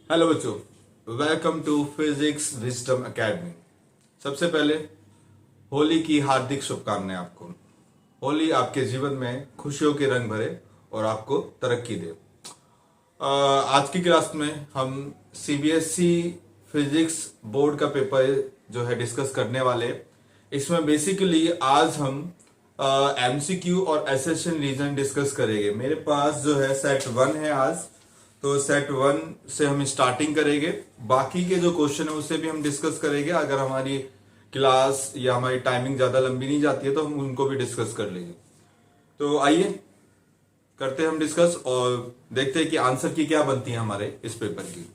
Hello बच्चों, welcome to Physics Wisdom Academy. सबसे पहले होली की हार्दिक शुभकामनाएं आपको। होली आपके जीवन में खुशियों के रंग भरे और आपको तरक्की दे। आज की क्लास में हम सीबीएसई फिजिक्स बोर्ड का पेपर जो है डिस्कस करने वाले। इसमें बेसिकली आज हम एमसीक्यू और एसेशन रीजन डिस्कस करेंगे। मेरे पास जो है सेट 1 है आज, तो सेट 1 से हम स्टार्टिंग करेंगे। बाकी के जो क्वेश्चन है उससे भी हम डिस्कस करेंगे। अगर हमारी क्लास या हमारी टाइमिंग ज्यादा लंबी नहीं जाती है तो हम उनको भी डिस्कस कर लेंगे। तो आइए करते हैं हम डिस्कस और देखते हैं कि आंसर की क्या बनती है हमारे इस पेपर की।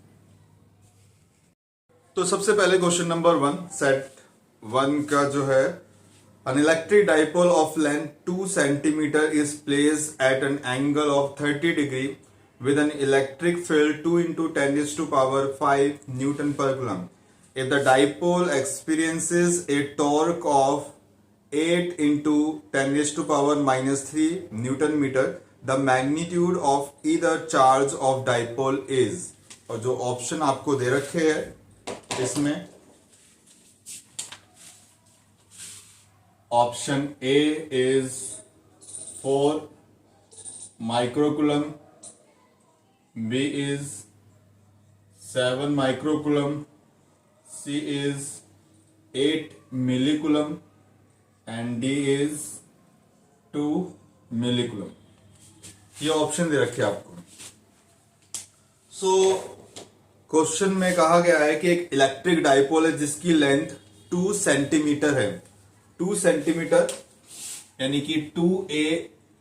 तो सबसे पहले क्वेश्चन नंबर 1 सेट 1 का जो है, an electric dipole of length 2 centimeter is placed at an angle of 30 degree with an electric field 2 into 10 raised to power 5 Newton per coulomb. If the dipole experiences a torque of 8 into 10 raised to power minus 3 Newton meter, the magnitude of either charge of dipole is। और जो option आपको दे रखे हैं इसमें, option A is 4 microcoulomb, B is 7 microcoulomb, C is 8 millicoulomb and D is 2 millicoulomb. ये option दे रखे आपको। सो क्वेश्चन में कहा गया है कि एक इलेक्ट्रिक डाइपोल है जिसकी लेंथ 2 सेंटीमीटर है। 2 सेंटीमीटर यानी कि 2a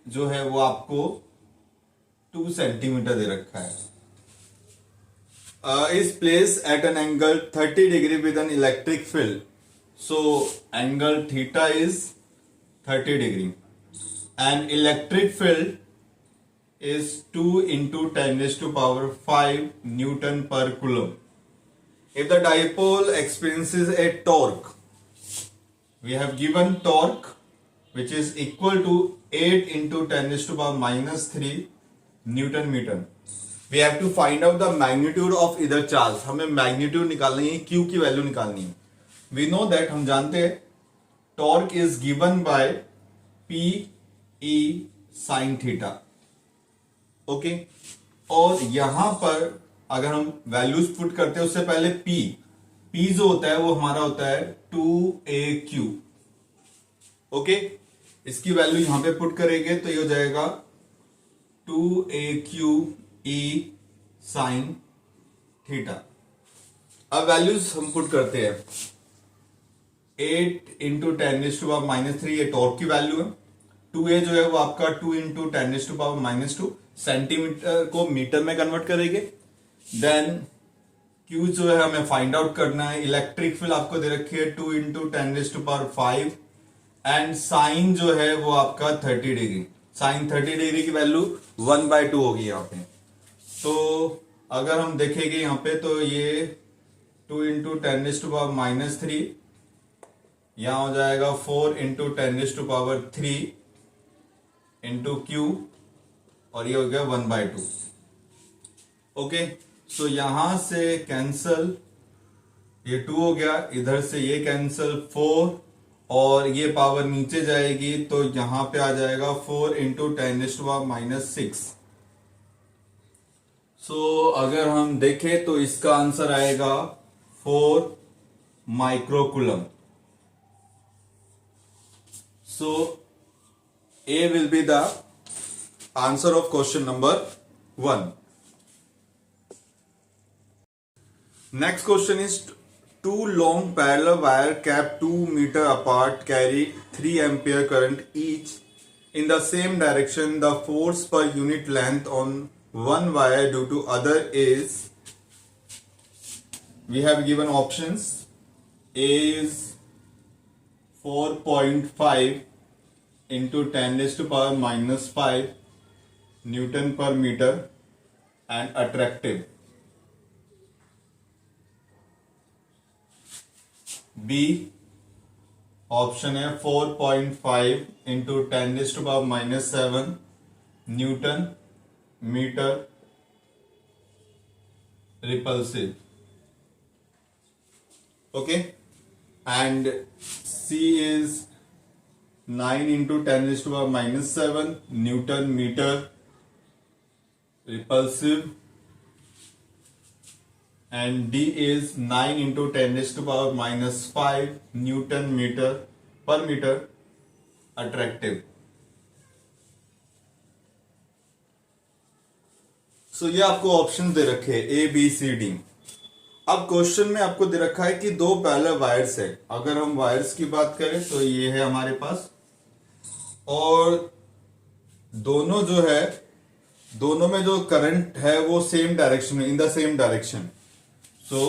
जो है वो आपको 2 सेंटीमीटर दे रखा है। Is place at an angle 30 degree with an electric field. So angle theta is 30 degree and electric field is 2 into 10 raised to power 5 Newton per coulomb. If the dipole experiences a torque, we have given torque which is equal to 8 into 10 raised to power minus 3 Newton meter. We have to find out the magnitude of either charge. हमें magnitude निकालनी है, Q की value निकालनी है। We know that, हम जानते हैं torque is given by P E sin theta। Okay और यहां पर अगर हम वैल्यूज पुट करते हैं उससे पहले पी जो होता है वो हमारा होता है 2AQ। ओके इसकी वैल्यू यहां पे पुट करेंगे तो ये हो जाएगा 2AQ E साइन थीटा। अब वैल्यूज हम पुट करते हैं। 8 into 10 raise to power minus 3 ये टॉर्क की वैल्यू है। 2A जो है वो आपका 2 into 10 raise to power minus 2 centimetre को मीटर में कन्वर्ट करेंगे। देन Q जो है हमें फाइंड आउट करना है। इलेक्ट्रिक फील्ड आपको दे रखी है 2 into 10 raise to power 5 and sine जो है वो आपका 30 डिग्री। साइन 30 डिग्री की वैल्यू 1/2 होगी यहाँ पे। तो अगर हम देखेंगे यहाँ पे तो ये 2 into 10 raise to power minus 3 यहां हो जाएगा 4 into 10 raise to power 3 into Q और ये हो गया 1/2। ओके सो यहां से कैंसल, ये 2 हो गया, इधर से ये कैंसल 4 और ये पावर नीचे जाएगी तो यहां पे आ जाएगा 4 into 10 raise to power minus 6। So अगर हम देखें तो इसका आंसर आएगा 4 microcoulomb. So A will be the answer of question number 1. Next question is, two long parallel wire kept 2 meter apart carry 3 ampere current each in the same direction. The force per unit length on one wire due to other is, we have given options. A is 4.5 into 10 raised to power minus 5 Newton per meter and attractive. B option है 4.5 into 10 raised to power minus 7 Newton metre repulsive. Okay, and C is 9 into 10 raised to power minus 7 Newton meter repulsive, and D is 9 into 10 raised to power minus 5 Newton meter per meter attractive. सो ये आपको option दे रखे हैं A B C D. अब question में आपको दे रखा है कि दो पैरेलल वायर्स है। अगर हम वायर्स की बात करें तो ये है हमारे पास, और दोनों जो है, दोनों में जो करंट है वो सेम डायरेक्शन में, इन द सेम डायरेक्शन। सो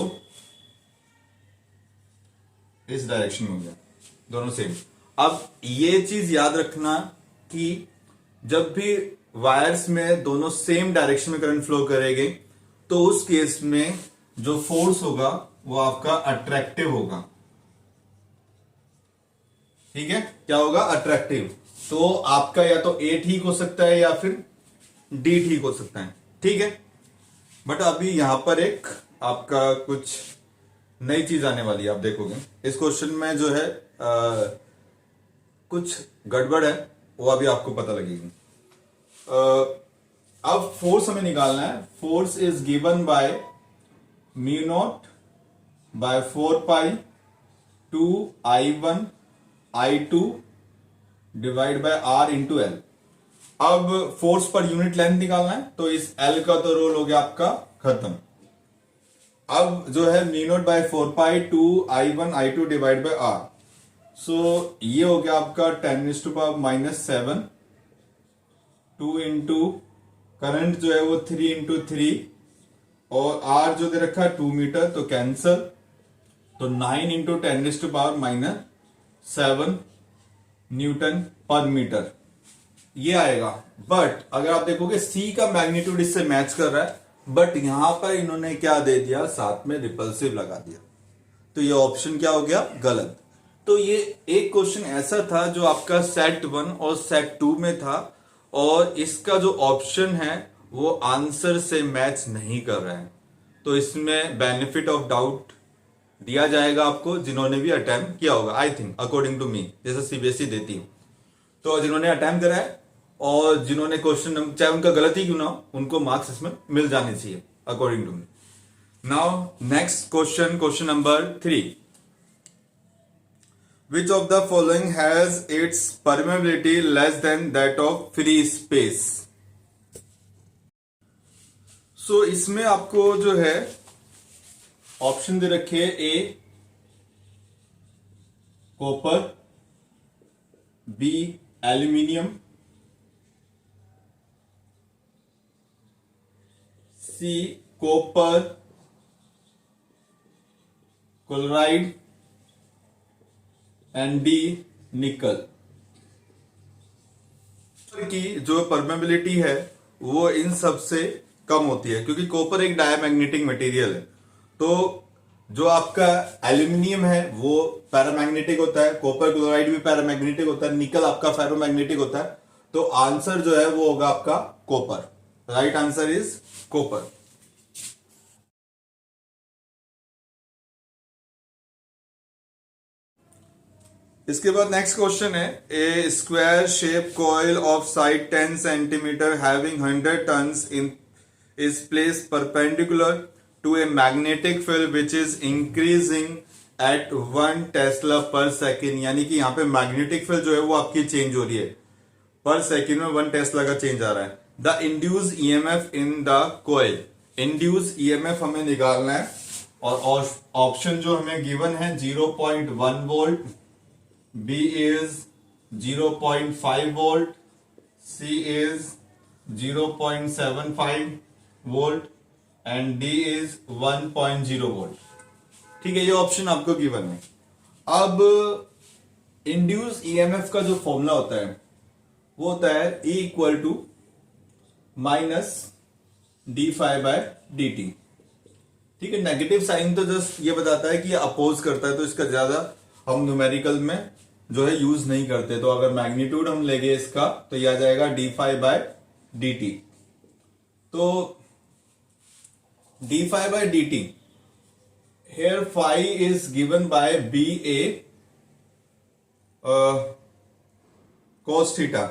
इस डायरेक्शन में हो गया, दोनों सेम। अब ये चीज याद रखना कि जब भी वायर्स में दोनों सेम डायरेक्शन में करंट फ्लो करेंगे तो उस केस में जो फोर्स होगा वो आपका अट्रैक्टिव होगा। ठीक है, क्या होगा? अट्रैक्टिव। तो आपका या तो ए ठीक हो सकता है या फिर डी ठीक हो सकता है। ठीक है, बट अभी यहां पर एक आपका कुछ नई चीज आने वाली है, आप देखोगे इस क्वेश्चन में जो है कुछ गड़बड़ है, वो अभी आपको पता लगेगी। अब फोर्स हमें निकालना है। Force is given by mu naught by 4 pi 2 I1 I2 divide by R into L. अब फोर्स पर यूनिट लेंथ निकालना है, तो इस L का तो रोल हो गया आपका खत्म। अब जो है mu naught by 4 pi 2 I1 I2 divide by R, so ये हो गया आपका 10 to power minus 7, 2 into current जो है वो 3 इंटू 3, और R जो दे रखा है 2 मीटर, तो कैंसल। तो 9 into 10 to power minus 7 newton पर मीटर ये आएगा। बट अगर आप देखोगे C का मैग्नीट्यूड इससे मैच कर रहा है, बट यहां पर इन्होंने क्या दे दिया, साथ में रिपल्सिव लगा दिया, तो ये ऑप्शन क्या हो गया? गलत। तो ये एक क्वेश्चन ऐसा था जो आपका सेट 1 और सेट 2 में था, और इसका जो ऑप्शन है वो आंसर से मैच नहीं कर रहा है, तो इसमें बेनिफिट ऑफ डाउट दिया जाएगा आपको जिन्होंने भी अटेम्प्ट किया होगा। I think according to me, जैसे सीबीएसई देती है, तो जिन्होंने अटेम्प्ट करा है और जिन्होंने क्वेश्चन चाहे उनका गलत ही क्यों ना हो, उनको मार्क्स इसमें मिल जाने चाहिए according to me. Now next question, question number 3। Which of the following has its permeability less than that of free space? So इसमें आपको जो है ऑप्शन दे रखे A copper, B aluminium, C copper chloride, and D nickel. की जो permeability है वो इन सब से कम होती है, क्योंकि कॉपर एक डायमैग्नेटिक मटेरियल है। तो जो आपका एल्यूमिनियम है वो पैरामैग्नेटिक होता है, कॉपर क्लोराइड भी पैरामैग्नेटिक होता है, निकल आपका फेरोमैग्नेटिक होता है। तो आंसर जो है वो होगा आपका copper. Right answer is copper. इसके बाद नेक्स्ट क्वेश्चन है, a square shape coil of side 10 centimetre having 100 turns in is place perpendicular to a magnetic field which is increasing at 1 tesla per second. यानी कि यहाँ पे magnetic field जो है वो आपकी चेंज हो रही है, पर सेकेंड में 1 टेस्ला का चेंज आ रहा है। The induce EMF in the coil, induce EMF हमें निकालना है, और ऑप्शन जो हमें गिवन है 0.1 volt, B is 0.5 volt, C is 0.75 volt and D is 1.0 volt। ठीक है, ये ऑप्शन आपको गिवन है। अब इंड्यूस ईएमएफ का जो फॉर्मूला होता है वो होता है E equal to minus d∅/dt। ठीक है, नेगेटिव साइन तो जस्ट ये बताता है कि ये अपोज करता है, तो इसका ज्यादा हम न्यूमेरिकल में जो है यूज नहीं करते। तो अगर मैग्नीट्यूड हम लेंगे इसका तो यह आ जाएगा d∅/dt। तो d phi by d t, here phi is given by BA cos theta,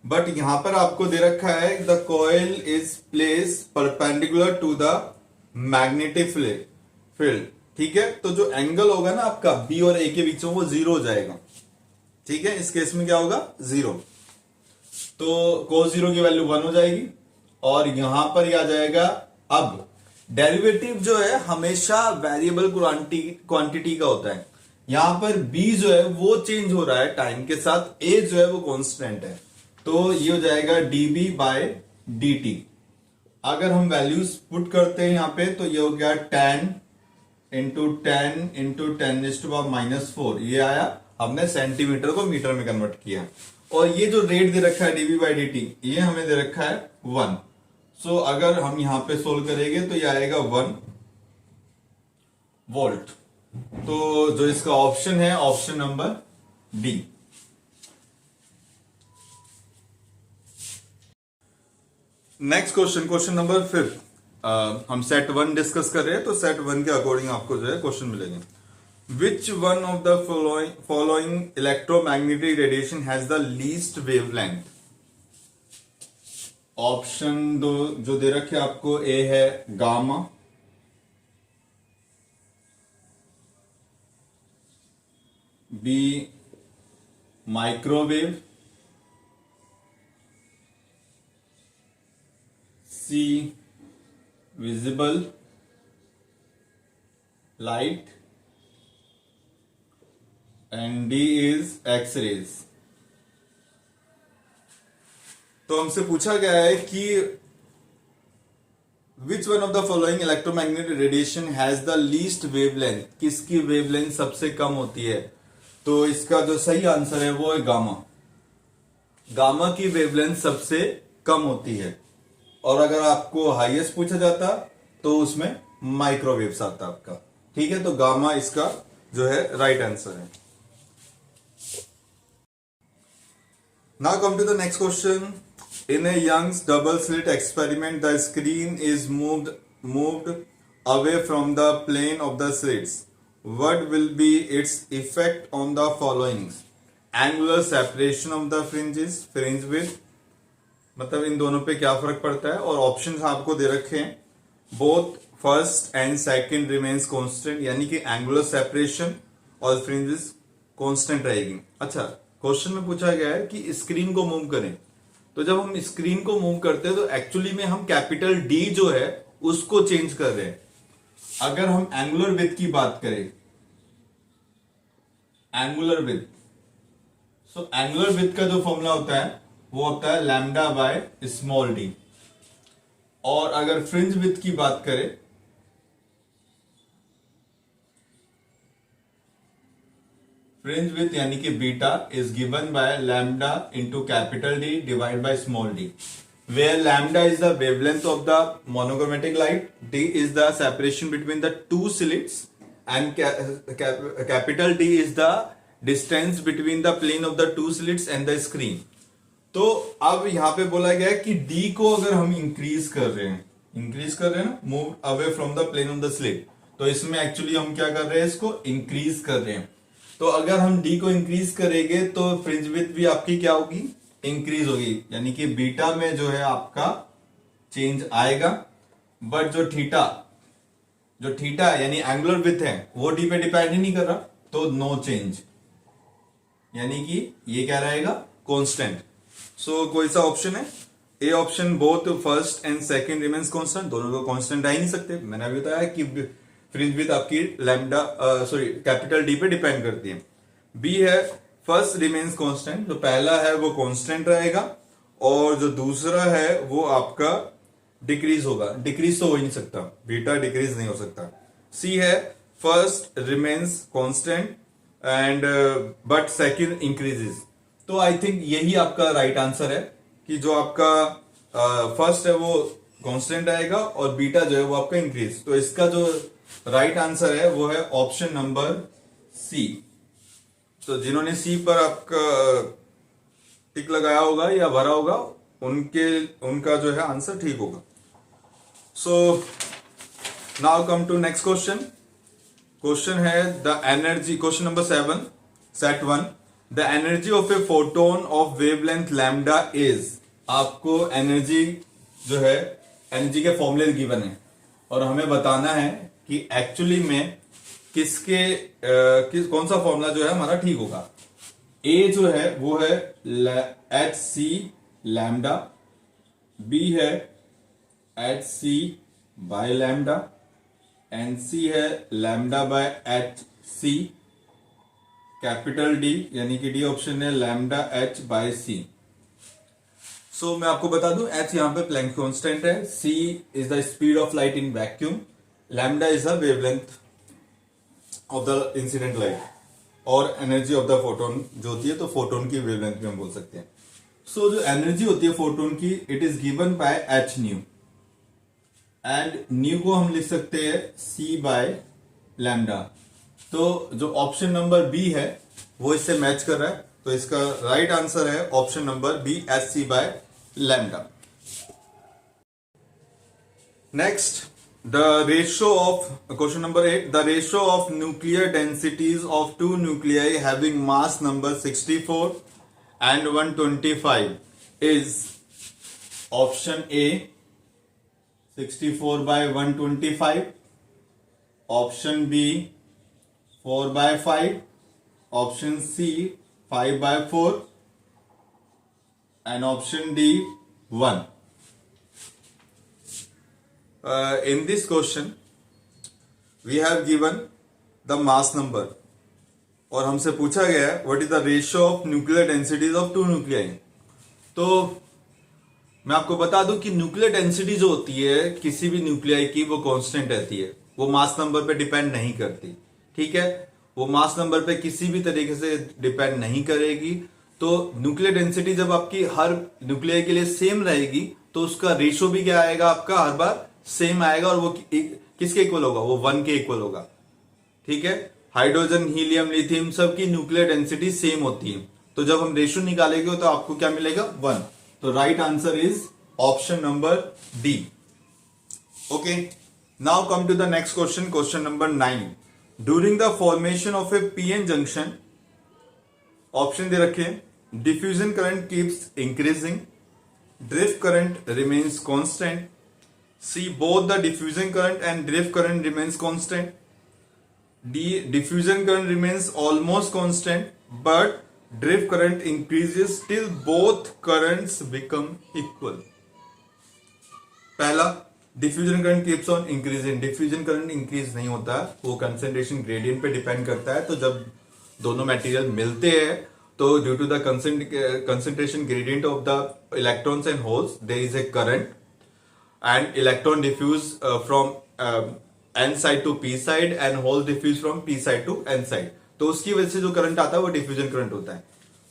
but यहां पर आपको दे रखा है the coil is place perpendicular to the magnetic field. ठीक है, तो जो एंगल होगा ना आपका बी और ए के बीच में वो जीरो हो जाएगा। ठीक है, इस केस में क्या होगा, जीरो। तो cos जीरो की वैल्यू 1 हो जाएगी और यहां पर ही आ जाएगा। अब डेरिवेटिव जो है हमेशा वेरिएबल क्वांटिटी का होता है। यहां पर b जो है वो चेंज हो रहा है टाइम के साथ, a जो है वो कांस्टेंट है, तो ये हो जाएगा db बाय dt। अगर हम वैल्यूज पुट करते हैं यहां पे तो ये हो गया 10 इंटू 10 ये आया। हमने सेंटीमीटर को मीटर में कन्वर्ट किया और ये जो रेट दे रखा है db बाई dt ये हमें दे रखा है 1। सो अगर हम यहां पे सोल्व करेंगे तो ये आएगा 1 वोल्ट। तो जो इसका ऑप्शन है option number D. Next question, question number 5। हम सेट 1 डिस्कस कर रहे हैं, तो सेट 1 के अकॉर्डिंग आपको जो है क्वेश्चन मिलेंगे। Which one of the following electromagnetic radiation has the least wavelength. Option दो जो दे रखे आपको, ए है gamma, B microwave, C visible light and D is X rays. तो हमसे पूछा गया है कि which one of the following electromagnetic radiation has the least wavelength, किसकी वेवलेंथ सबसे कम होती है। तो इसका जो सही आंसर है वो है गामा। गामा की वेवलेंथ सबसे कम होती है। और अगर आपको हाईएस्ट पूछा जाता तो उसमें माइक्रोवेव्स आता आपका। ठीक है, तो गामा इसका जो है राइट आंसर है। Now come to the next question. In a Young's double slit experiment, the screen is moved away from the plane of the slits. What will be its effect on the following? Angular separation of the fringes, fringe width, मतलब इन दोनों पे क्या फर्क पड़ता है। और options आपको दे रखे हैं, both first and second remains constant, यानी कि एंगुलर सेपरेशन और फ्रिंजेस कांस्टेंट रहेगी। अच्छा, क्वेश्चन में पूछा गया है कि स्क्रीन को मूव करें, तो जब हम स्क्रीन को मूव करते हैं तो एक्चुअली में हम कैपिटल डी जो है उसको चेंज कर रहे हैं। अगर हम एंगुलर विड्थ की बात करें, angular width, so angular width का जो फॉर्मूला होता है वो होता है लैम्डा बाय स्मॉल डी। और अगर फ्रिंज विड्थ की बात करें, फ्रिंज विड्थ यानी कि beta is given by lambda into capital D divide by small d, where lambda is the wavelength of the monochromatic light, d is the separation between the two slits and capital D is the distance between the plane of the two slits and the screen. तो अब यहां पे बोला गया है कि D को अगर हम इंक्रीज कर रहे हैं ना, move away from the plane of the slit, तो इसमें एक्चुअली हम क्या कर रहे हैं, इसको इंक्रीज कर रहे हैं। तो अगर हम डी को इंक्रीज करेंगे तो फ्रिंज विड्थ भी आपकी क्या होगी, इंक्रीज होगी, यानी कि बीटा में जो है आपका चेंज आएगा। बट जो थीटा यानी एंगुलर विड्थ है वो डी पे डिपेंड ही नहीं कर रहा, तो नो चेंज, यानी कि ये क्या रहेगा, कांस्टेंट। सो कोई सा ऑप्शन है, A option, both first and second remains constant. दोनों को कांस्टेंट आ ही नहीं सकते। मैंने अभी बताया कि फ्रिंज विड्थ आपकी लैम्डा कैपिटल डी पे डिपेंड करती है। बी है फर्स्ट रिमेन्स कांस्टेंट, जो पहला है वो कांस्टेंट रहेगा और जो दूसरा है वो आपका डिक्रीज होगा। डिक्रीज तो हो ही नहीं सकता, बीटा डिक्रीज नहीं हो सकता। सी है first remains constant and but second increases. तो आई थिंक यही आपका राइट आंसर है कि जो आपका फर्स्ट है वो कांस्टेंट आएगा और बीटा जो है वो आपका इंक्रीज। तो इसका जो राइट आंसर है वो है ऑप्शन नंबर सी। तो जिन्होंने सी पर आपका टिक लगाया होगा या भरा होगा उनका जो है आंसर ठीक होगा। So now come to next question. Question है the energy, question number 7, set 1. The energy of a photon of wavelength lambda is. आपको एनर्जी जो है, एनर्जी के फॉर्मूले गिवन है और हमें बताना है कि एक्चुअली में कौन सा फॉर्मूला जो है हमारा ठीक होगा. ए जो है वो है एच सी लैम्डा, बी है H C by lambda, and C है lambda by H C, capital D यानी कि डी ऑप्शन है lambda H by C. So मैं आपको बता दूं, एच यहां पे प्लैंक कांस्टेंट है, C is the speed of light in vacuum, lambda is the wavelength of the incident light और एनर्जी ऑफ द फोटोन जो होती है, तो फोटोन की वेवलेंथ भी हम बोल सकते हैं. सो जो एनर्जी होती है फोटोन की, it is given by H new and new को हम लिख सकते हैं सी बाय लैम्डा. तो जो ऑप्शन नंबर बी है वो इससे मैच कर रहा है, तो इसका राइट आंसर है option number B H C by lambda. Next, the ratio of question number 8. The ratio of nuclear densities of two nuclei having mass number 64 and 125 is option A 64 by 125, option B 4 by 5, option C 5 by 4 and option D 1. In this question we have given the mass number और हमसे पूछा गया है what is the ratio of nuclear densities of two nuclei. तो मैं आपको बता दूं कि न्यूक्लियर डेंसिटी जो होती है किसी भी न्यूक्लियाई की, वो कांस्टेंट रहती है, वो मास नंबर पे डिपेंड नहीं करती. ठीक है, वो मास नंबर पे किसी भी तरीके से डिपेंड नहीं करेगी. तो न्यूक्लियर डेंसिटी जब आपकी हर न्यूक्लियाई के लिए सेम रहेगी तो उसका रेशियो भी क्या आएगा, आपका हर बार सेम आएगा और वो किसके इक्वल होगा, वो 1 के इक्वल होगा. ठीक है, हाइड्रोजन, हीलियम, लिथियम सबकी न्यूक्लियर डेंसिटी सेम होती है, तो जब हम रेशियो निकालेंगे तो आपको क्या मिलेगा, 1. तो right answer is option number D. Okay, now come to the next question, question number 9. During the formation of a PN junction, option दे रखे, diffusion current keeps increasing, drift current remains constant, C both the diffusion current and drift current remains constant, D. Diffusion current remains almost constant, but drift current increases till both currents become equal. पहला, diffusion current keeps on increasing. diffusion current increase नहीं होता, वो concentration gradient पे depend करता है. तो जब दोनों material मिलते हैं तो due to the concentration gradient of the electrons and holes, there is a current and electron diffuse from N side to P side and holes diffuse from P side to N side. तो उसकी वजह से जो current आता है वो diffusion current होता है.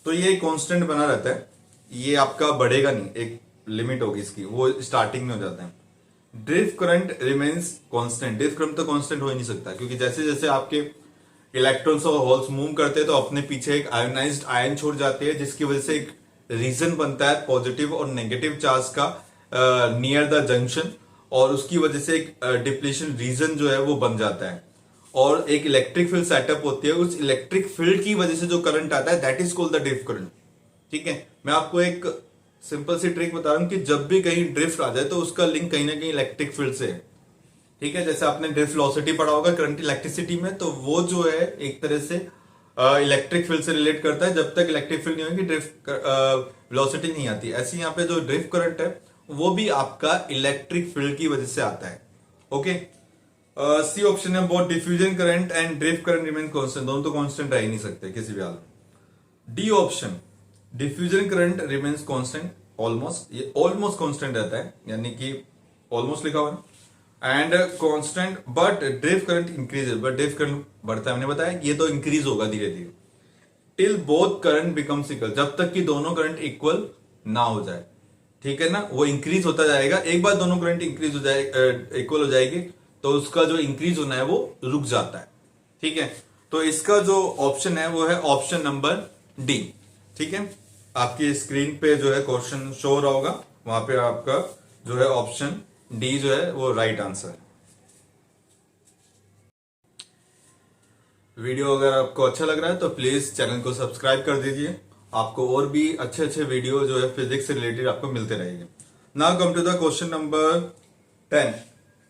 तो ये कांस्टेंट बना रहता है, ये आपका बढ़ेगा नहीं, एक लिमिट होगी इसकी, वो स्टार्टिंग में हो जाता है. Drift current remains constant. Drift current तो कांस्टेंट हो ही नहीं सकता, क्योंकि जैसे जैसे आपके इलेक्ट्रॉन्स और होल्स मूव करते हैं तो अपने पीछे एक आयोनाइज्ड आयन छोड़ जाते हैं, जिसकी वजह से एक रीजन बनता है पॉजिटिव और नेगेटिव चार्ज का नियर द जंक्शन, और उसकी वजह से एक डिप्लीशन रीजन जो है वो बन जाता है और एक इलेक्ट्रिक फील्ड सेटअप होती है. उस इलेक्ट्रिक फील्ड की वजह से जो करंट आता है that is called the drift current. ठीक है, मैं आपको एक सिंपल सी ट्रिक बता रहा हूं कि जब भी कहीं ड्रिफ्ट आ जाए तो उसका लिंक कहीं ना कहीं इलेक्ट्रिक फील्ड से है. ठीक है, जैसे आपने ड्रिफ्ट वेलोसिटी पढ़ा होगा करंट इलेक्ट्रिसिटी में, तो वो जो है एक तरह से इलेक्ट्रिक फील्ड से रिलेट करता है. जब तक इलेक्ट्रिक फील्ड नहीं होगी ड्रिफ्ट वेलोसिटी नहीं आती. ऐसे यहाँ पे जो ड्रिफ्ट करंट है वो भी आपका इलेक्ट्रिक फील्ड की वजह से आता है. ओके, सी ऑप्शन है both diffusion current and drift current remain constant. दोनों तो कांस्टेंट रह ही नहीं सकते किसी भी हाल में. D option, diffusion current remains constant almost, ये ऑलमोस्ट कांस्टेंट रहता है, यानी कि ऑलमोस्ट लिखा हुआ है, and constant but drift current increases, but drift current बढ़ता है. हमने बताया कि ये तो इंक्रीज होगा धीरे धीरे. Till both current becomes equal, जब तक कि दोनों करंट इक्वल ना हो जाए. ठीक है ना, वो इंक्रीज होता जाएगा. एक बार दोनों करंट इंक्रीज हो जाए, इक्वल हो जाएगी, तो उसका जो इंक्रीज होना है वो रुक जाता है. ठीक है, तो इसका जो ऑप्शन है वो है ऑप्शन नंबर डी. ठीक है, आपकी स्क्रीन पे जो है क्वेश्चन शो हो रहा होगा, वहां पे आपका जो है ऑप्शन डी जो है वो राइट आंसर है. वीडियो अगर आपको अच्छा लग रहा है तो प्लीज चैनल को सब्सक्राइब कर दीजिए। आपको और भी अच्छे अच्छे वीडियो जो है फिजिक्स से रिलेटेड आपको मिलते रहेंगे। Now come to the question number 10।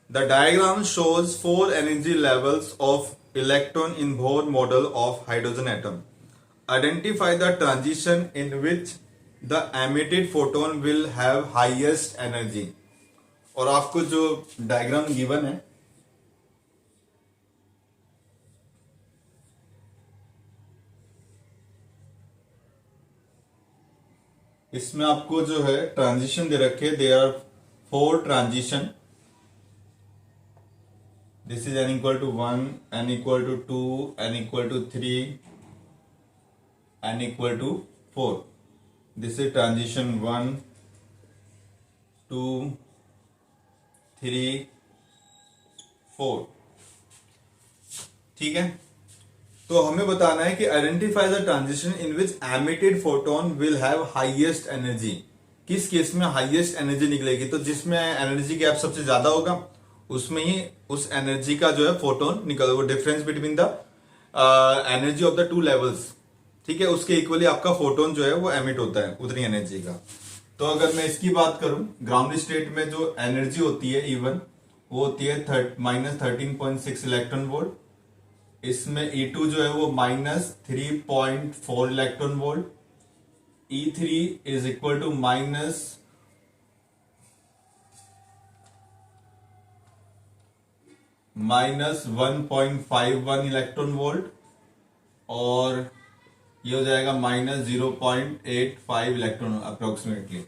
The diagram shows 4 energy levels of electron in Bohr model of hydrogen atom. Identify the transition in which the emitted photon will have highest energy. और आपको जो diagram given है इसमें आपको जो है transition दे रखे, there are 4 transition. This is n equal to 1, n equal to 2, n equal to 3, n equal to 4। This is transition 1, 2, 3, 4। ठीक है, तो हमें बताना है कि identify the transition in which emitted photon will have highest energy. किस case में highest energy निकलेगी? तो जिसमें एनर्जी गैप सबसे ज्यादा होगा उसमें ही उस एनर्जी का जो है फोटोन निकलेगा। वो difference between the energy of the 2 levels, ठीक है, उसके इक्वली आपका फोटोन जो है वो एमिट होता है उतनी एनर्जी का। तो अगर मैं इसकी बात करूं, ग्राउंड स्टेट में जो एनर्जी होती है E1 वो होती है -13.6 इलेक्ट्रॉन वोल्ट। इसमें E2 जो है वो -3.4 electron volt. E3 is equal to -1.51 electron volt, और ये हो जाएगा -0.85 इलेक्ट्रॉन अप्रोक्सीमेटली।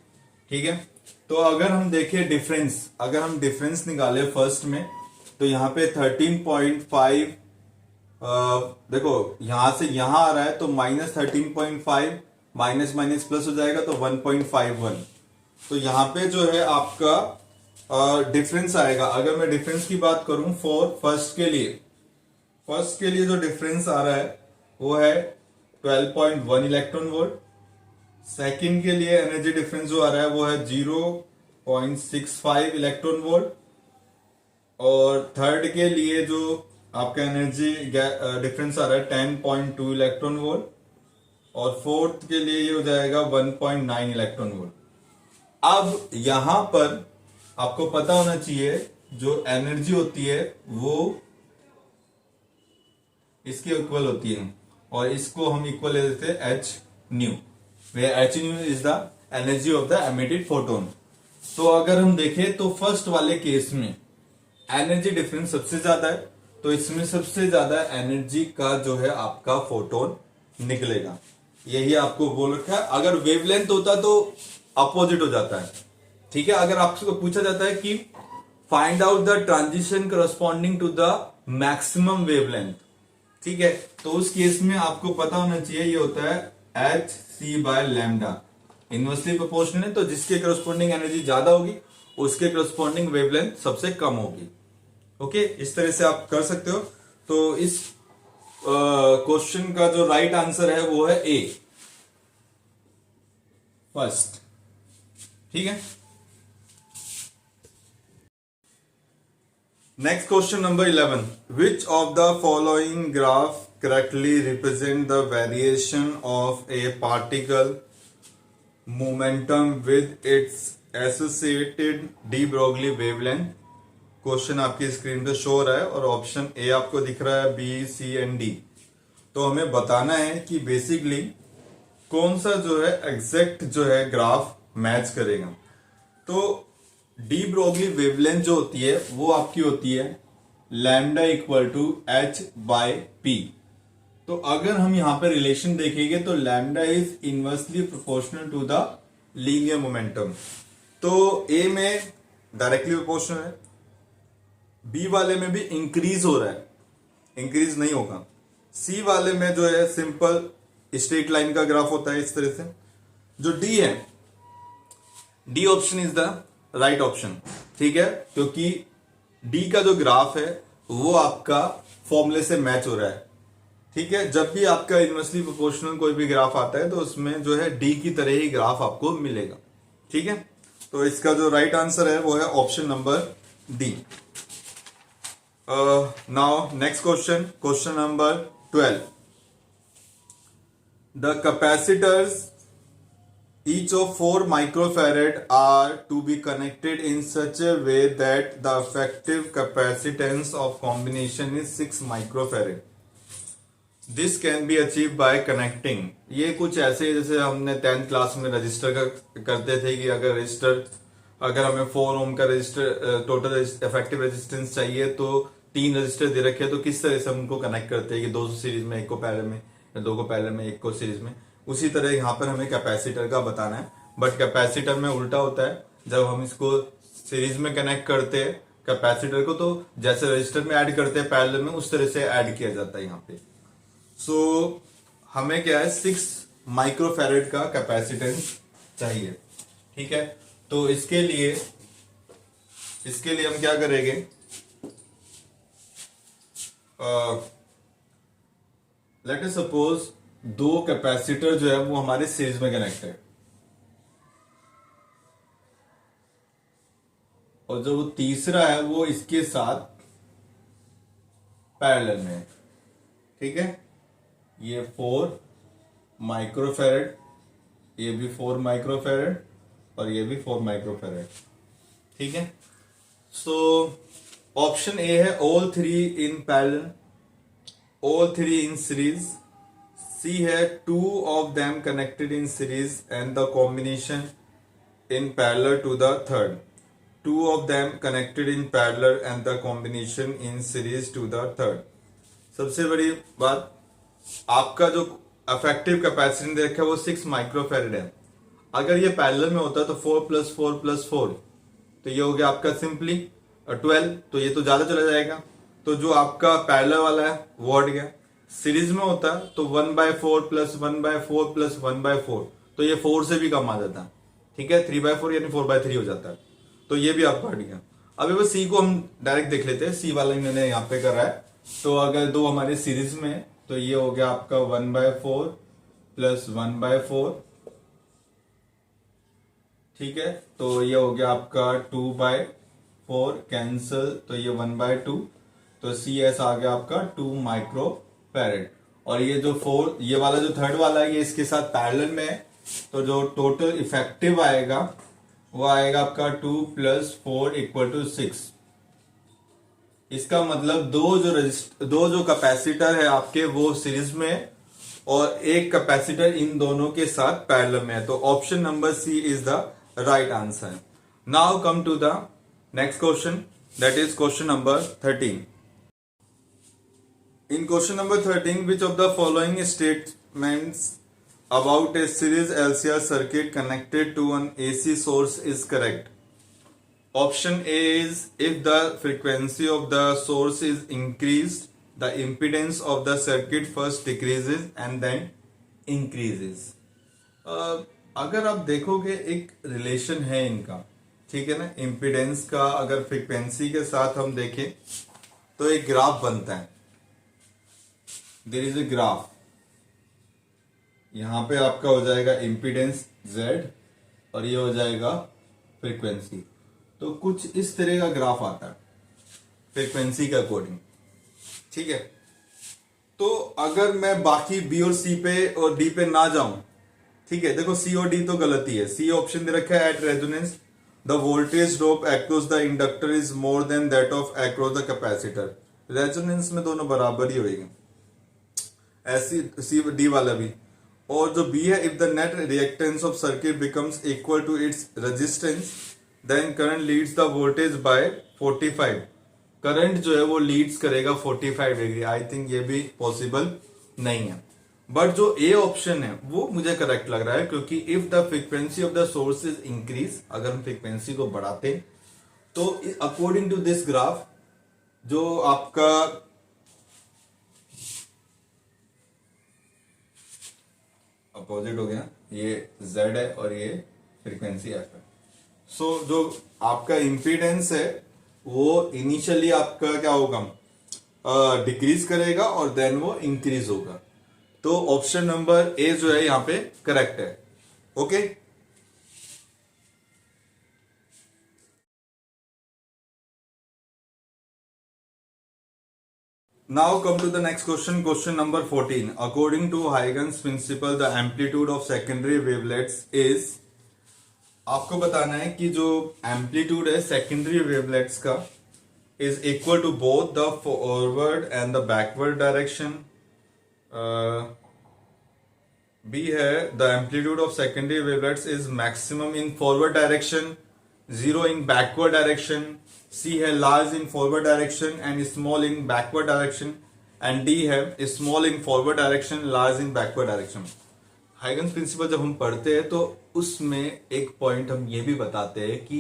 ठीक है, तो अगर हम देखें डिफरेंस, अगर हम डिफरेंस निकाले फर्स्ट में, तो यहाँ पे 13.5 देखो यहां से यहां आ रहा है तो -13.5 माइनस माइनस प्लस हो जाएगा तो 1.51। तो यहाँ पे जो है आपका डिफरेंस आएगा। अगर मैं डिफरेंस की बात करूं फॉर फर्स्ट के लिए जो डिफरेंस आ रहा है वो है 12.1 इलेक्ट्रॉन वोल्ट। सेकंड के लिए एनर्जी डिफरेंस जो आ रहा है वो है 0.65 इलेक्ट्रॉन वोल्ट, और थर्ड के लिए जो आपका एनर्जी डिफरेंस आ रहा है 10.2 इलेक्ट्रॉन वोल्ट, और फोर्थ के लिए ये हो जाएगा 1.9 इलेक्ट्रॉन वोल्ट। अब यहां पर आपको पता होना चाहिए जो एनर्जी होती है वो इसके इक्वल होती है, और इसको हम इक्वल ले देते हैं H new, way H new is the energy of the emitted photon. तो अगर हम देखें तो फर्स्ट वाले केस में एनर्जी डिफरेंस सबसे ज्यादा है, तो इसमें सबसे ज्यादा एनर्जी का जो है आपका फोटोन निकलेगा। यही आपको बोल रखा है। अगर वेवलेंथ होता तो अपोजिट हो जाता है। ठीक है, अगर आपको पूछा जाता है कि find out the transition corresponding to the maximum wavelength, ठीक है, तो उस केस में आपको पता होना चाहिए ये होता है H C by lambda, inversely proportional है। तो जिसके करस्पॉन्डिंग एनर्जी ज्यादा होगी उसके करस्पॉन्डिंग वेवलेंथ सबसे कम होगी। ओके, इस तरह से आप कर सकते हो। तो इस क्वेश्चन का जो राइट आंसर है वो है ए फर्स्ट। ठीक है, next question number 11। Which of the following graph correctly represent the variation of A particle momentum with its associated de Broglie wavelength. Question आपकी स्क्रीन पे शो हो रहा है और ऑप्शन ए आपको दिख रहा है, बी सी एंड डी। तो हमें बताना है कि बेसिकली कौन सा जो है एग्जैक्ट जो है ग्राफ मैच करेगा। तो डी ब्रोगली वेवलेंथ जो होती है वो आपकी होती है lambda equal to H by P. तो अगर हम यहां पर रिलेशन देखेंगे तो lambda is inversely proportional to the linear momentum. तो ए में डायरेक्टली प्रोपोर्शनल है, बी वाले में भी इंक्रीज हो रहा है, इंक्रीज नहीं होगा। सी वाले में जो है सिंपल स्ट्रेट लाइन का ग्राफ होता है इस तरह से। जो डी है, D option is the right option. ठीक है, क्योंकि डी का जो ग्राफ है वो आपका फॉर्मूले से मैच हो रहा है। ठीक है, जब भी आपका इनवर्सली प्रोपोर्शनल कोई भी ग्राफ आता है तो उसमें जो है डी की तरह ही ग्राफ आपको मिलेगा। ठीक है, तो इसका जो राइट आंसर है वो है option number D. Now next question, question number 12. The capacitors each of 4 microfarad are to be connected in such a way that the effective capacitance of combination is 6 microfarad. This can be achieved by connecting. ये कुछ ऐसे जैसे हमने 10th class में register का करते थे कि अगर हमें 4 ओम का रजिस्टर टोटल इफेक्टिव रेजिस्टेंस चाहिए तो 3 रजिस्टर दे रखे तो किस तरह से हम उनको कनेक्ट करते हैं कि 2 सीरीज में, एक को पैरेलल में, या 2 को पैरेलल में, एक को सीरीज में. उसी तरह यहाँ पर हमें कैपेसिटर का बताना है. बट कैपेसिटर में उल्टा होता है. जब हम इसको सीरीज में कनेक्ट करते हैं कैपेसिटर को, तो जैसे रजिस्टर में ऐड करते हैं पैरेलल में, उस तरह से ऐड किया जाता है यहाँ पे. सो हमें क्या है, 6 माइक्रोफैरेड का कैपेसिटेंस चाहिए. ठीक है, तो इसके लिए हम क्या करेंगे, लेट अस सपोज 2 कैपेसिटर जो है वो हमारे सीरीज में कनेक्ट है, और जो तीसरा है वो इसके साथ पैरेलल में है. ठीक है, ये 4 माइक्रोफैरेड, ये भी 4 माइक्रोफैरेड, और ये भी 4 माइक्रोफैरेड. ठीक है, सो ऑप्शन ए है all 3 in parallel, all 3 in series. C है 2 of them connected in series and the combination in parallel to the third. 2 of them connected in parallel and the combination in series to the third. सबसे बड़ी बात, आपका जो affective capacitance देखा है वो 6 microfarad है. अगर ये पैरेलल में होता तो 4 + 4 + 4, तो ये हो गया आपका सिंपली 12. तो ये तो ज्यादा चला जाएगा, तो जो आपका पैरेलल वाला है वो हट गया. सीरीज में होता तो 1/4 + 1/4 + 1/4, तो ये 4 से भी कम आ जाता. ठीक है, 3/4 यानी 4/3 हो जाता है. तो ये भी आपका हट गया. अभी बस सी को हम डायरेक्ट देख लेते हैं. सी वाला ही मैंने यहाँ पे करा है. तो अगर 2 हमारे सीरीज में है तो ये हो गया आपका 1/4 + 1/4. ठीक है, तो ये हो गया आपका 2/4 कैंसल, तो ये 1/2. तो सी एस आ गया आपका 2 माइक्रोफैरेड. और ये जो 4, ये वाला जो थर्ड वाला है ये इसके साथ पैरेलल में है, तो जो टोटल इफेक्टिव आएगा वो आएगा आपका 2 + 4 = 6. इसका मतलब दो जो कैपेसिटर है आपके वो सीरीज में है, और एक कैपेसिटर इन दोनों के साथ पैरेलल में है. तो option number C is the right answer. Now come to the next question, that is question number 13. In question number 13, which of the following statements about a series LCR circuit connected to an AC source is correct? Option A is, if the frequency of the source is increased, the impedance of the circuit first decreases and then increases. अगर आप देखोगे एक relation है इनका, ठीक है ना, impedance का अगर फ्रीक्वेंसी के साथ हम देखें तो एक ग्राफ बनता है. There is a graph. यहां पे आपका हो जाएगा इम्पीडेंस Z और ये हो जाएगा फ्रीक्वेंसी. तो कुछ इस तरह का ग्राफ आता है फ्रीक्वेंसी के अकॉर्डिंग. ठीक है, तो अगर मैं बाकी बी और सी पे और डी पे ना जाऊं, ठीक है, देखो सी और डी तो गलत ही है. सी ऑप्शन दे रखा है at resonance the voltage drop across the inductor is more than that of across the capacitor. Resonance में दोनों बराबर ही होएंगे, ऐसी सी डी वाला भी. और जो बी है, if the net reactance of circuit becomes equal to its resistance then current leads the voltage by 45. Current जो है वो लीड्स करेगा 45 डिग्री. आई थिंक ये भी पॉसिबल नहीं है, बट जो ए ऑप्शन है वो मुझे करेक्ट लग रहा है, क्योंकि if the frequency of the source is increase, अगर हम फ्रीक्वेंसी को बढ़ाते तो अकॉर्डिंग टू दिस ग्राफ जो आपका अपोजिट हो गया, ये Z है और ये फ्रीक्वेंसी F है. सो जो आपका इंपीडेंस है वो इनिशियली आपका क्या होगा, डिक्रीज करेगा और देन वो इंक्रीज होगा. तो ऑप्शन नंबर ए जो है यहां पे करेक्ट है. Okay, Now come to the next question, question number 14. According to Huygens principle, the amplitude of secondary wavelets is, आपको बताना है कि जो एम्पलीट्यूड है सेकेंडरी वेवलेट्स का is equal to both the forward and the backward direction. B है the amplitude of secondary wavelets is maximum in forward direction, zero in backward direction. C है large in forward direction and small in backward direction. And D है small in forward direction, large in backward direction. Huygens principle जब हम पढ़ते हैं तो उसमें एक point हम ये भी बताते हैं कि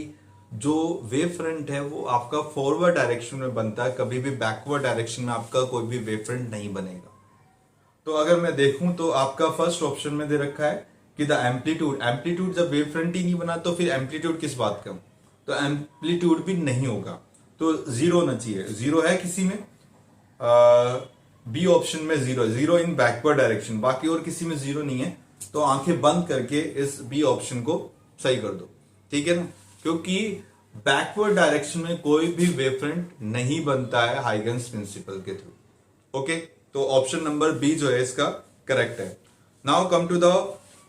जो वेव फ्रंट है वो आपका फॉरवर्ड डायरेक्शन में बनता है, कभी भी बैकवर्ड डायरेक्शन में आपका कोई भी वेव फ्रंट नहीं बनेगा. तो अगर मैं देखूं तो आपका फर्स्ट ऑप्शन में दे रखा है कि द एम्पलीट्यूड जब वेव फ्रंट ही नहीं बना तो फिर एम्पलीट्यूड किस बात का, तो एम्पलीट्यूड भी नहीं होगा, तो जीरो होना चाहिए. जीरो है किसी में, बी ऑप्शन में जीरो इन बैकवर्ड डायरेक्शन, बाकी और किसी में जीरो नहीं है. तो आंखें बंद करके इस बी ऑप्शन को सही कर दो, ठीक है ना, क्योंकि बैकवर्ड डायरेक्शन में कोई भी वेव फ्रंट नहीं बनता है हाइगन्स प्रिंसिपल के थ्रू. ओके, तो ऑप्शन नंबर बी जो है इसका करेक्ट है. Now come to the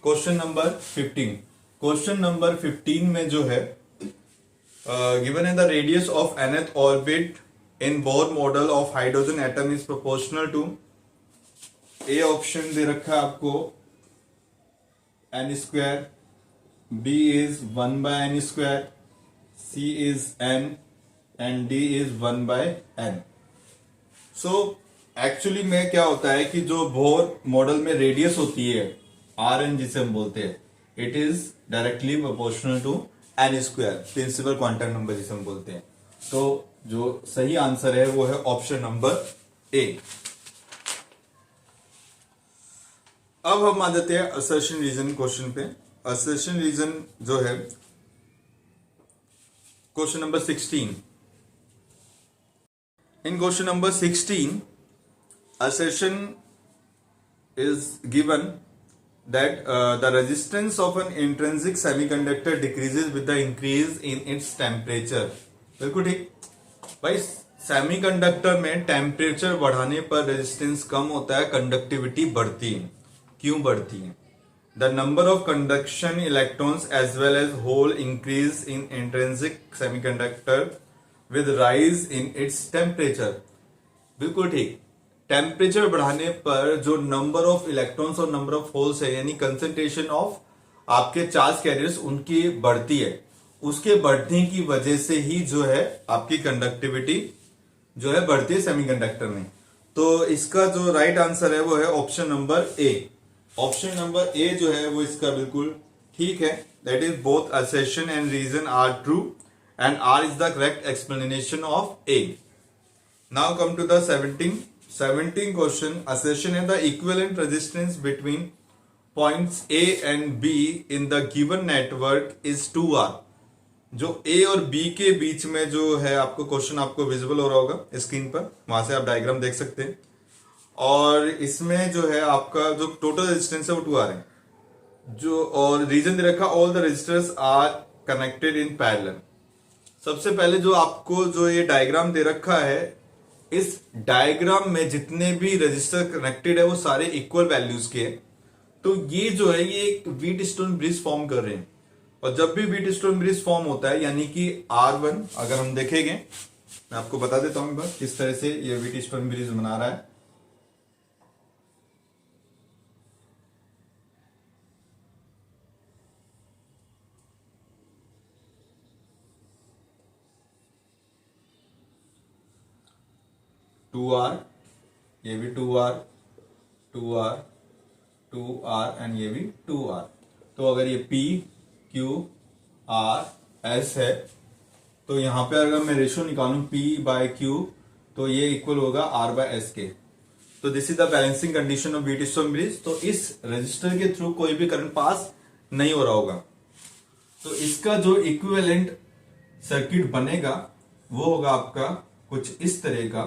question number 15. Question number 15 में जो है गिवन है the radius of nth orbit in Bohr model of hydrogen atom is proportional to. A option दे रखा है आपको n square, b is 1 by n square, c is n and d is 1 by n. So actually में क्या होता है कि जो बोर मॉडल में रेडियस होती है आर एन जिसे हम बोलते हैं, it is directly proportional to N square, principal quantum number जिसे हम बोलते हैं. तो जो सही आंसर है वो है ऑप्शन नंबर ए. अब हम आ जाते हैं असर्शन रीजन क्वेश्चन पे. असर्शन रीजन जो है question number 16. In question number 16 assertion is given that the resistance of an intrinsic semiconductor decreases with the increase in its temperature. बिल्कुल ठीक भाई, सेमीकंडक्टर में टेम्परेचर बढ़ाने पर रेजिस्टेंस कम होता है, कंडक्टिविटी बढ़ती है. क्यों बढ़ती है? The number of conduction electrons as well as hole increase in intrinsic semiconductor with rise in its temperature. बिल्कुल ठीक, टेम्परेचर बढ़ाने पर जो नंबर ऑफ इलेक्ट्रॉन्स और नंबर ऑफ होल्स है, यानी कंसेंट्रेशन ऑफ आपके चार्ज कैरियर्स उनकी बढ़ती है. उसके बढ़ने की वजह से ही जो है आपकी कंडक्टिविटी जो है बढ़ती है सेमीकंडक्टर में. तो इसका जो राइट आंसर है वो है option number A. Option number A जो है वो इसका बिल्कुल ठीक है. That is both assertion and reason are true and R is the correct explanation of A. Now come to the 17 question. Assertion है the equivalent resistance between points A and B in the given network is 2R. जो ए और B के बीच में जो है आपको question आपको visible हो रहा होगा स्क्रीन पर, वहां से आप डायग्राम देख सकते हैं. और इसमें जो है आपका जो टोटल रेजिस्टेंस है वो 2R है. जो और रीजन दे रखा all the resistors are connected in parallel. सबसे पहले जो आपको जो ये डायग्राम दे रखा है, इस डायग्राम में जितने भी रजिस्टर कनेक्टेड है वो सारे इक्वल वैल्यूज के हैं. तो ये जो है ये एक व्हीट स्टोन ब्रिज फॉर्म कर रहे हैं. और जब भी व्हीट स्टोन ब्रिज फॉर्म होता है यानी कि R1 अगर हम देखेंगे, मैं आपको बता देता हूं एक बार किस तरह से ये व्हीट स्टोन ब्रिज बना रहा है. टू आर, ये भी 2R, 2R, 2R एंड ये भी 2R. तो अगर ये P Q R S है तो यहां पे अगर मैं रेशियो निकालूं P बाय Q तो ये इक्वल होगा R बाय S के. तो this is the balancing condition of wheat stone bridge. तो इस रजिस्टर के थ्रू कोई भी करंट पास नहीं हो रहा होगा. तो इसका जो इक्विवेलेंट सर्किट बनेगा वो होगा आपका कुछ इस तरह का.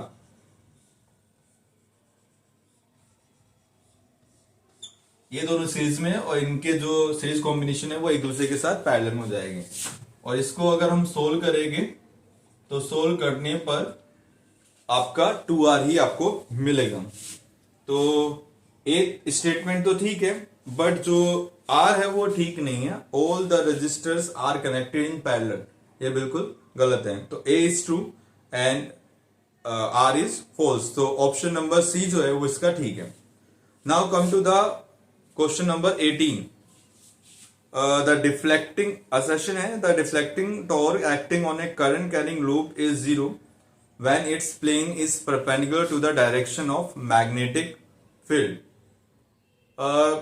ये दोनों सीरीज में और इनके जो सीरीज कॉम्बिनेशन है वो एक दूसरे के साथ पैरेलल में हो जाएंगे. और इसको अगर हम सोल्व करेंगे तो सोल्व करने पर आपका 2R ही आपको मिलेगा। तो एक स्टेटमेंट तो ठीक है, बट जो R है वो ठीक नहीं है। All the resistors are connected in parallel, ये बिल्कुल गलत है। तो A is true and R is false. तो ऑप्शन नंबर C जो है वो इसका ठीक है। Now come to the question number 18। The deflecting assertion है, the deflecting torque acting on a current carrying loop is zero when its plane is perpendicular to the direction of magnetic field।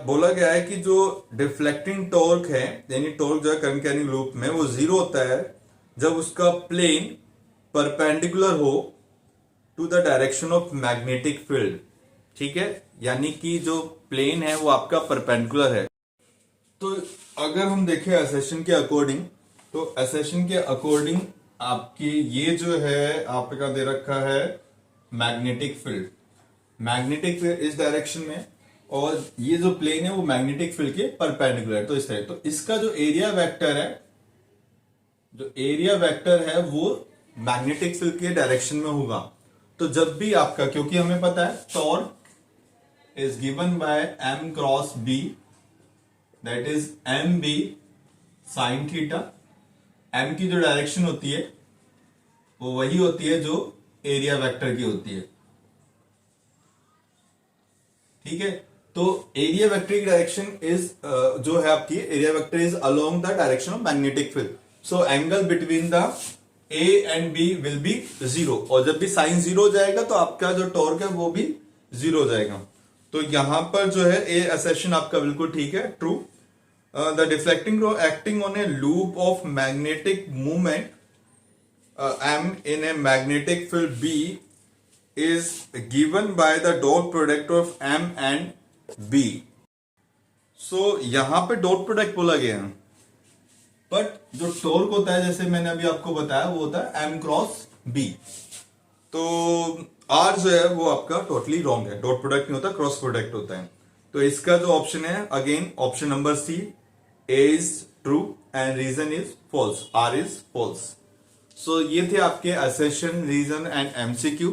बोला गया है कि जो deflecting torque है, यानी torque जो है करंट कैरिंग लूप में, वो जीरो होता है जब उसका प्लेन परपेंडिकुलर हो to the direction of magnetic field. ठीक है, यानी कि जो प्लेन है वो आपका परपेंडिकुलर है। तो अगर हम देखें असर्शन के अकॉर्डिंग, तो असर्शन के अकॉर्डिंग आपकी ये जो है आपका दे रखा है मैग्नेटिक फील्ड। मैग्नेटिक फील्ड इस डायरेक्शन में, और ये जो प्लेन है वो मैग्नेटिक फील्ड के परपेंडिकुलर है। तो इस तरह, तो इसका जो एरिया वेक्टर है, जो एरिया वेक्टर है वो मैग्नेटिक फील्ड के डायरेक्शन में होगा। तो जब भी आपका, क्योंकि हमें पता है torque is given bye m cross b, that is mb sine theta. m की जो डायरेक्शन होती है वो वही होती है जो एरिया वेक्टर की होती है। ठीक है, तो एरिया वेक्टर की डायरेक्शन इज जो है आपकी area vector is along the direction of magnetic field. So angle between the a and b will be zero, और जब भी साइन जीरो हो जाएगा तो आपका जो टॉर्क है वो भी जीरो हो जाएगा। तो यहां पर जो है ए असर्शन आपका बिल्कुल ठीक है, true. The deflecting rod acting on a loop of magnetic movement M in a magnetic field B is given by the dot product of M and B। So यहां पे डॉट प्रोडक्ट बोला गया है, but जो torque होता है जैसे मैंने अभी आपको बताया वो होता है M क्रॉस B। तो R जो है वो आपका टोटली रॉन्ग है, डॉट प्रोडक्ट नहीं होता, क्रॉस प्रोडक्ट होता है। तो इसका जो ऑप्शन है, again option number C, A is true and reason is false, R is false। So ये थे आपके assertion, reason and MCQ।